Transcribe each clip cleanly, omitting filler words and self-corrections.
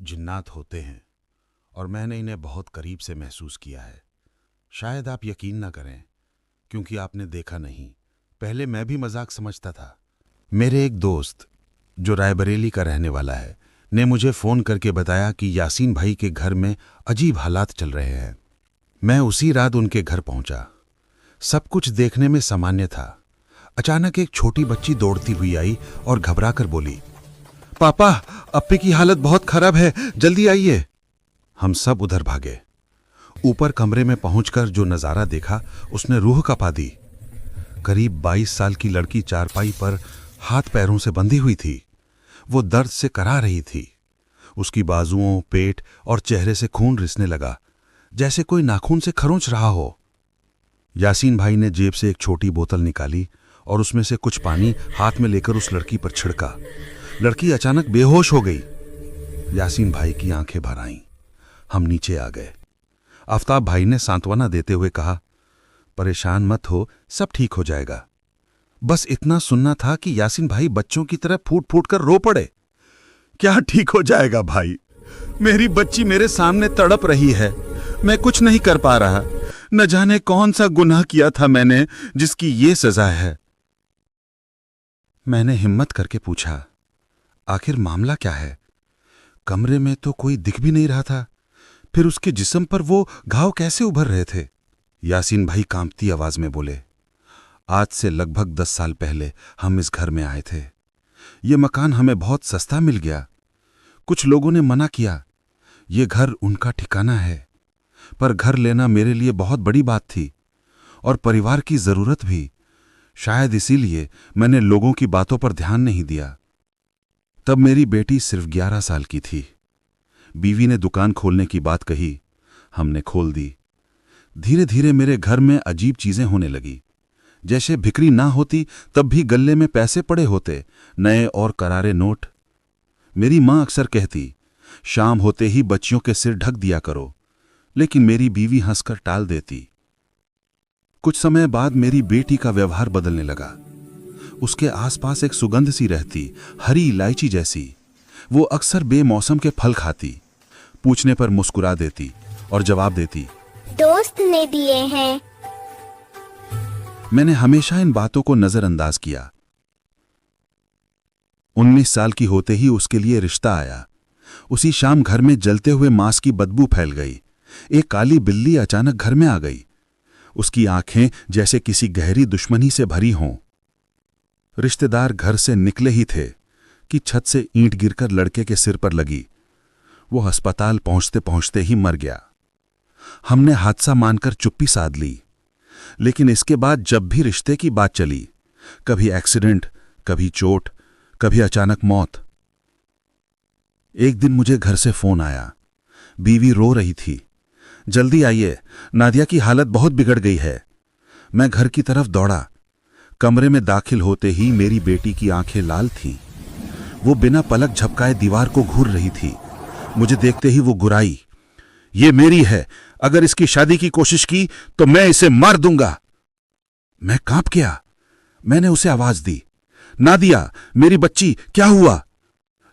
जिन्नात होते हैं और मैंने इन्हें बहुत करीब से महसूस किया है। शायद आप यकीन न करें क्योंकि आपने देखा नहीं। पहले मैं भी मजाक समझता था। मेरे एक दोस्त जो रायबरेली का रहने वाला है ने मुझे फ़ोन करके बताया कि यासीन भाई के घर में अजीब हालात चल रहे हैं। मैं उसी रात उनके घर पहुंचा। सब कुछ देखने में सामान्य था। अचानक एक छोटी बच्ची दौड़ती हुई आई और घबराकर बोली, पापा, अप्पी की हालत बहुत खराब है, जल्दी आइए। हम सब उधर भागे। ऊपर कमरे में पहुंचकर जो नजारा देखा उसने रूह कांपा दी। करीब 22 साल की लड़की चारपाई पर हाथ पैरों से बंधी हुई थी। वो दर्द से करा रही थी। उसकी बाजुओं, पेट और चेहरे से खून रिसने लगा, जैसे कोई नाखून से खरोंच रहा हो। यासीन भाई ने जेब से एक छोटी बोतल निकाली और उसमें से कुछ पानी हाथ में लेकर उस लड़की पर छिड़का। लड़की अचानक बेहोश हो गई। यासीन भाई की आंखें भर आईं। हम नीचे आ गए। आफ्ताब भाई ने सांत्वना देते हुए कहा, परेशान मत हो, सब ठीक हो जाएगा। बस इतना सुनना था कि यासीन भाई बच्चों की तरह फूट फूट कर रो पड़े। क्या ठीक हो जाएगा भाई, मेरी बच्ची मेरे सामने तड़प रही है, मैं कुछ नहीं कर पा रहा। न जाने कौन सा गुनाह किया था मैंने जिसकी ये सजा है। मैंने हिम्मत करके पूछा, आखिर मामला क्या है? कमरे में तो कोई दिख भी नहीं रहा था, फिर उसके जिस्म पर वो घाव कैसे उभर रहे थे? यासीन भाई कांपती आवाज में बोले, आज से लगभग 10 साल पहले हम इस घर में आए थे। ये मकान हमें बहुत सस्ता मिल गया। कुछ लोगों ने मना किया, ये घर उनका ठिकाना है, पर घर लेना मेरे लिए बहुत बड़ी बात थी और परिवार की जरूरत भी। शायद इसीलिए मैंने लोगों की बातों पर ध्यान नहीं दिया। तब मेरी बेटी सिर्फ 11 साल की थी। बीवी ने दुकान खोलने की बात कही, हमने खोल दी। धीरे धीरे मेरे घर में अजीब चीजें होने लगी। जैसे बिक्री ना होती तब भी गल्ले में पैसे पड़े होते, नए और करारे नोट। मेरी मां अक्सर कहती, शाम होते ही बच्चियों के सिर ढक दिया करो, लेकिन मेरी बीवी हंसकर टाल देती। कुछ समय बाद मेरी बेटी का व्यवहार बदलने लगा। उसके आसपास एक सुगंध सी रहती, हरी इलायची जैसी। वो अक्सर बेमौसम के फल खाती। पूछने पर मुस्कुरा देती और जवाब देती, दोस्त ने दिए हैं। मैंने हमेशा इन बातों को नजरअंदाज किया। 19 साल की होते ही उसके लिए रिश्ता आया। उसी शाम घर में जलते हुए मांस की बदबू फैल गई। एक काली बिल्ली अचानक घर में आ गई। उसकी आंखें जैसे किसी गहरी दुश्मनी से भरी हों। रिश्तेदार घर से निकले ही थे कि छत से ईंट गिरकर लड़के के सिर पर लगी। वो अस्पताल पहुंचते पहुंचते ही मर गया। हमने हादसा मानकर चुप्पी साध ली, लेकिन इसके बाद जब भी रिश्ते की बात चली, कभी एक्सीडेंट, कभी चोट, कभी अचानक मौत। एक दिन मुझे घर से फोन आया। बीवी रो रही थी, जल्दी आइए, नादिया की हालत बहुत बिगड़ गई है। मैं घर की तरफ दौड़ा। कमरे में दाखिल होते ही मेरी बेटी की आंखें लाल थीं। वो बिना पलक झपकाए दीवार को घूर रही थी। मुझे देखते ही वो गुराई, ये मेरी है, अगर इसकी शादी की कोशिश की तो मैं इसे मार दूंगा। मैं कांप गया। मैंने उसे आवाज दी, नादिया, मेरी बच्ची, क्या हुआ?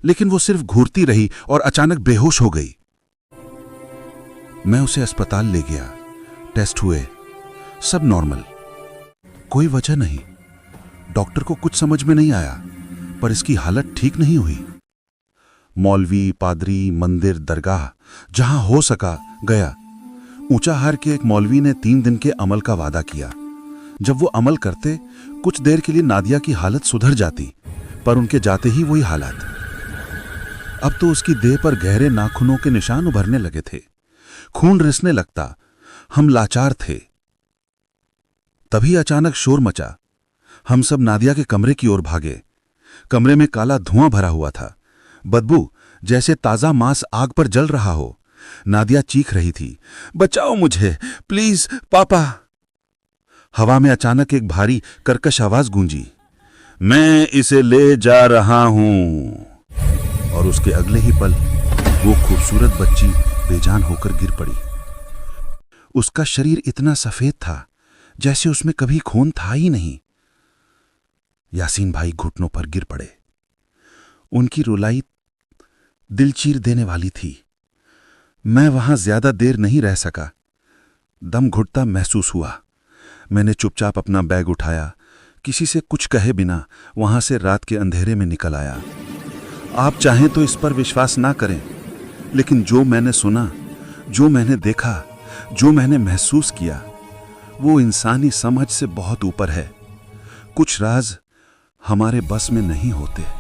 लेकिन वो सिर्फ घूरती रही और अचानक बेहोश हो गई। मैं उसे अस्पताल ले गया। टेस्ट हुए, सब नॉर्मल, कोई वजह नहीं। डॉक्टर को कुछ समझ में नहीं आया, पर इसकी हालत ठीक नहीं हुई। मौलवी, पादरी, मंदिर, दरगाह, जहां हो सका गया। ऊंचाहार के एक मौलवी ने 3 दिन के अमल का वादा किया। जब वो अमल करते, कुछ देर के लिए नादिया की हालत सुधर जाती, पर उनके जाते ही वही हालात। अब तो उसकी देह पर गहरे नाखूनों के निशान उभरने लगे थे। खून रिसने लगता। हम लाचार थे। तभी अचानक शोर मचा। हम सब नादिया के कमरे की ओर भागे। कमरे में काला धुआं भरा हुआ था, बदबू जैसे ताजा मांस आग पर जल रहा हो। नादिया चीख रही थी, बचाओ मुझे, प्लीज पापा। हवा में अचानक एक भारी कर्कश आवाज गूंजी, मैं इसे ले जा रहा हूं। और उसके अगले ही पल वो खूबसूरत बच्ची बेजान होकर गिर पड़ी। उसका शरीर इतना सफेद था जैसे उसमें कभी खून था ही नहीं। यासीन भाई घुटनों पर गिर पड़े। उनकी रुलाई दिल चीर देने वाली थी। मैं वहां ज्यादा देर नहीं रह सका। दम घुटता महसूस हुआ। मैंने चुपचाप अपना बैग उठाया, किसी से कुछ कहे बिना वहां से रात के अंधेरे में निकल आया। आप चाहें तो इस पर विश्वास ना करें, लेकिन जो मैंने सुना, जो मैंने देखा, जो मैंने महसूस किया, वो इंसानी समझ से बहुत ऊपर है। कुछ राज हमारे बस में नहीं होते।